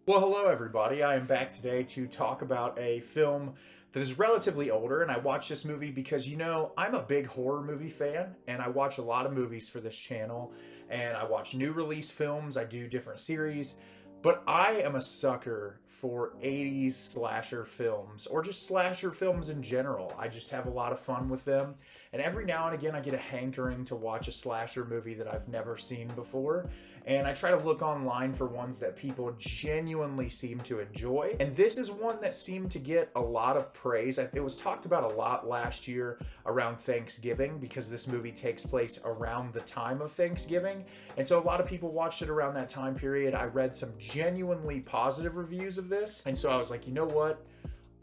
Well, hello everybody. I am back today to talk about a film that is relatively older, and I watched this movie because, I'm a big horror movie fan, and I watch a lot of movies for this channel, and I watch new release films, I do different series, but I am a sucker for 80s slasher films, or just slasher films in general. I just have a lot of fun with them, and every now and again I get a hankering to watch a slasher movie that I've never seen before, and I try to look online for ones that people genuinely seem to enjoy. And this is one that seemed to get a lot of praise. It was talked about a lot last year around Thanksgiving because this movie takes place around the time of Thanksgiving. And so a lot of people watched it around that time period. I read some genuinely positive reviews of this. And so I was like, you know what?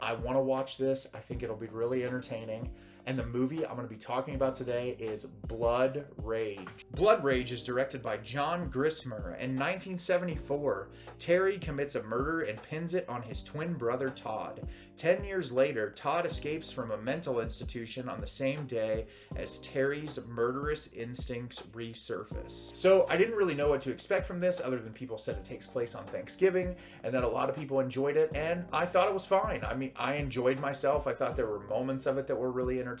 I want to watch this. I think it'll be really entertaining. And the movie I'm going to be talking about today is Blood Rage. Blood Rage is directed by John Grissmer. In 1974, Terry commits a murder and pins it on his twin brother Todd. 10 years later, Todd escapes from a mental institution on the same day as Terry's murderous instincts resurface. So I didn't really know what to expect from this other than people said it takes place on Thanksgiving and that a lot of people enjoyed it, and I thought it was fine. I mean, I enjoyed myself. I thought there were moments of it that were really entertaining.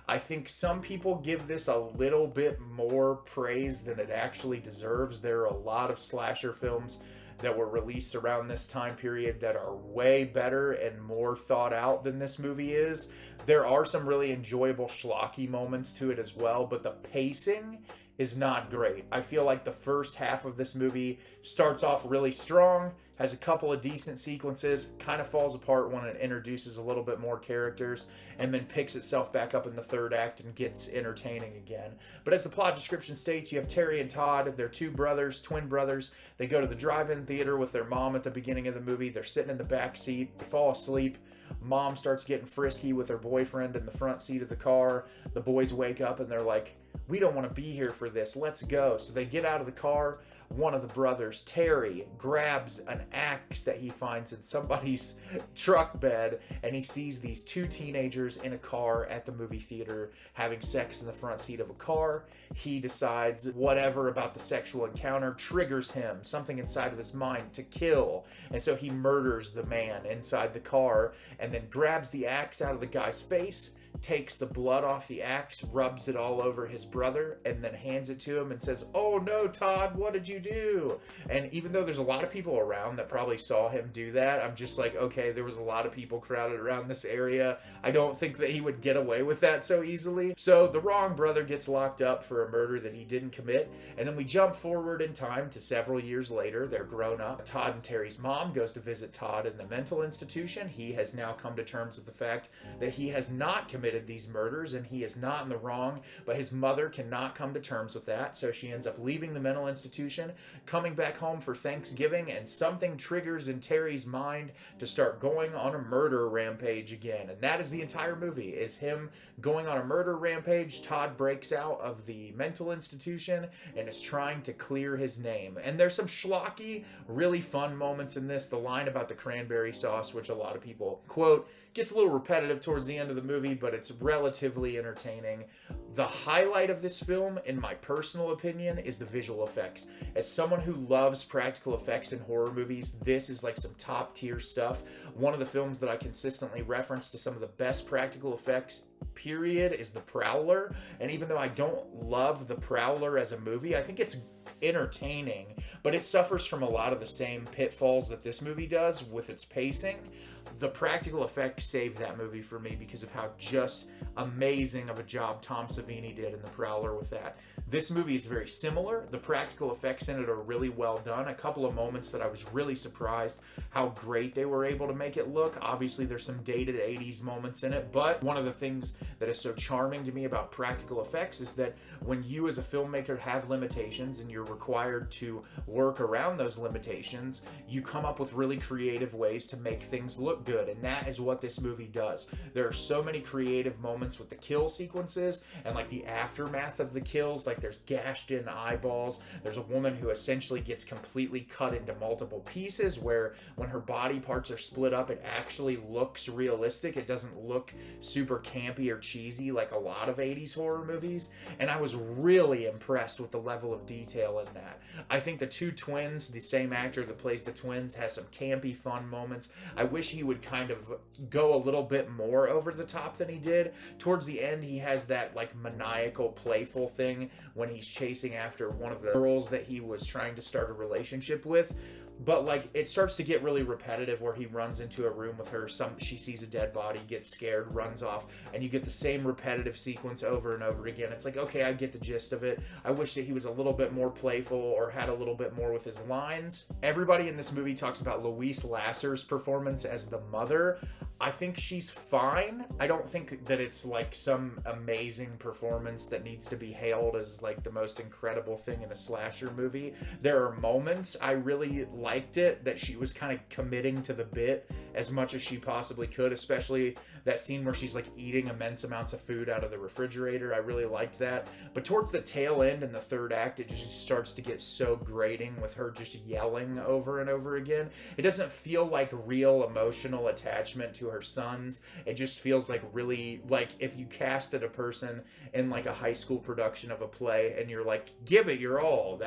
I think some people give this a little bit more praise than it actually deserves. There are a lot of slasher films that were released around this time period that are way better and more thought out than this movie is. There are some really enjoyable schlocky moments to it as well, but the pacing is not great. I feel like the first half of this movie starts off really strong, has a couple of decent sequences, kind of falls apart when it introduces a little bit more characters, and then picks itself back up in the third act and gets entertaining again. But as the plot description states, you have Terry and Todd. They're two brothers, twin brothers. They go to the drive-in theater with their mom at the beginning of the movie. They're sitting in the back seat. They fall asleep. Mom starts getting frisky with her boyfriend in the front seat of the car. The boys wake up and they're like, "We don't want to be here for this. Let's go." So they get out of the car. One of the brothers, Terry, grabs an axe that he finds in somebody's truck bed, and he sees these two teenagers in a car at the movie theater having sex in the front seat of a car. He decides whatever about the sexual encounter triggers him, something inside of his mind, to kill. And so he murders the man inside the car and then grabs the axe out of the guy's face, takes the blood off the axe, rubs it all over his brother, and then hands it to him and says, "Oh no, Todd, what did you do?" And even though there's a lot of people around that probably saw him do that, I'm just like, okay, there was a lot of people crowded around this area. I don't think that he would get away with that so easily. So the wrong brother gets locked up for a murder that he didn't commit. And then we jump forward in time to several years later. They're grown up. Todd and Terry's mom goes to visit Todd in the mental institution. He has now come to terms with the fact that he has not committed these murders and he is not in the wrong, but his mother cannot come to terms with that, so she ends up leaving the mental institution, coming back home for Thanksgiving, and something triggers in Terry's mind to start going on a murder rampage again. And that is the entire movie, is him going on a murder rampage. Todd breaks out of the mental institution and is trying to clear his name. And there's some schlocky, really fun moments in this. The line about the cranberry sauce, which a lot of people quote, gets a little repetitive towards the end of the movie, but it's relatively entertaining. The highlight of this film, in my personal opinion, is the visual effects. As someone who loves practical effects in horror movies, this is like some top tier stuff. One of the films that I consistently reference to some of the best practical effects period is The Prowler. And even though I don't love The Prowler as a movie, I think it's entertaining, but it suffers from a lot of the same pitfalls that this movie does with its pacing. The practical effects saved that movie for me because of how just amazing of a job Tom Savini did in The Prowler with that. This movie is very similar. The practical effects in it are really well done. A couple of moments that I was really surprised how great they were able to make it look. Obviously, there's some dated 80s moments in it, but one of the things that is so charming to me about practical effects is that when you as a filmmaker have limitations and you're required to work around those limitations, you come up with really creative ways to make things look look good, and that is what this movie does. There are so many creative moments with the kill sequences and like the aftermath of the kills. Like there's gashed in eyeballs. There's a woman who essentially gets completely cut into multiple pieces, where when her body parts are split up, it actually looks realistic. It doesn't look super campy or cheesy like a lot of 80s horror movies. And I was really impressed with the level of detail in that. I think the two twins, the same actor that plays the twins, has some campy fun moments. I wish he would kind of go a little bit more over the top than he did. Towards the end, he has that like maniacal, playful thing when he's chasing after one of the girls that he was trying to start a relationship with. But like it starts to get really repetitive, where he runs into a room with her, she sees a dead body, gets scared, runs off, and you get the same repetitive sequence over and over again. It's like, okay, I get the gist of it. I wish that he was a little bit more playful or had a little bit more with his lines. Everybody in this movie talks about Louise Lasser's performance as the mother. I think she's fine. I don't think that it's like some amazing performance that needs to be hailed as like the most incredible thing in a slasher movie. There are moments I really liked it, that she was kind of committing to the bit as much as she possibly could, especially that scene where she's like eating immense amounts of food out of the refrigerator. I really liked that. But towards the tail end in the third act, it just starts to get so grating with her just yelling over and over again. It doesn't feel like real emotional attachment to her sons. It just feels like really like if you casted a person in like a high school production of a play and you're like, give it your all.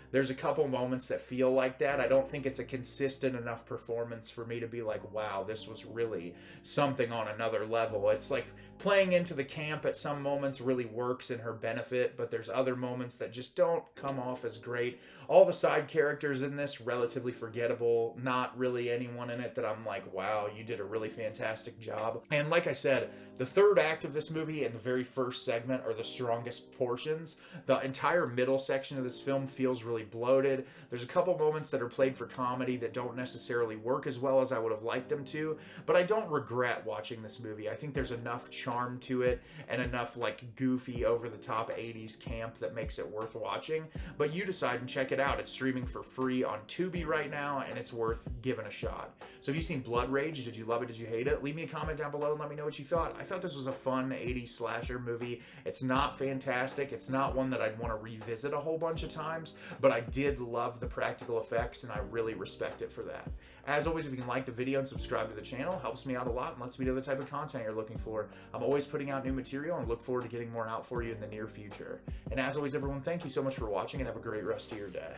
There's a couple moments that feel like that. I don't think it's a consistent enough performance for me to be like, wow, this was really something on another level. It's like playing into the camp at some moments really works in her benefit, but there's other moments that just don't come off as great. All the side characters in this, relatively forgettable. Not really anyone in it that I'm like, wow, you did a really fantastic job. And like I said, the third act of this movie and the very first segment are the strongest portions. The entire middle section of this film feels really bloated. There's a couple moments that are played for comedy that don't necessarily work as well as I would have liked them to, but I don't regret watching this movie. I think there's enough charm to it and enough like goofy, over-the-top 80s camp that makes it worth watching. But you decide and check it out. It's streaming for free on Tubi right now, and it's worth giving a shot. So have you seen Blood Rage? Did you love it? Did you hate it? Leave me a comment down below and let me know what you thought. I thought this was a fun 80s slasher movie. It's not fantastic. It's not one that I'd want to revisit a whole bunch of times, but I did love the practical effects, and I really respect it for that. As always, if you can like the video and subscribe to the channel, helps me out a lot and lets me know the type of content you're looking for. I'm always putting out new material and look forward to getting more out for you in the near future. And as always, everyone, thank you so much for watching and have a great rest of your day.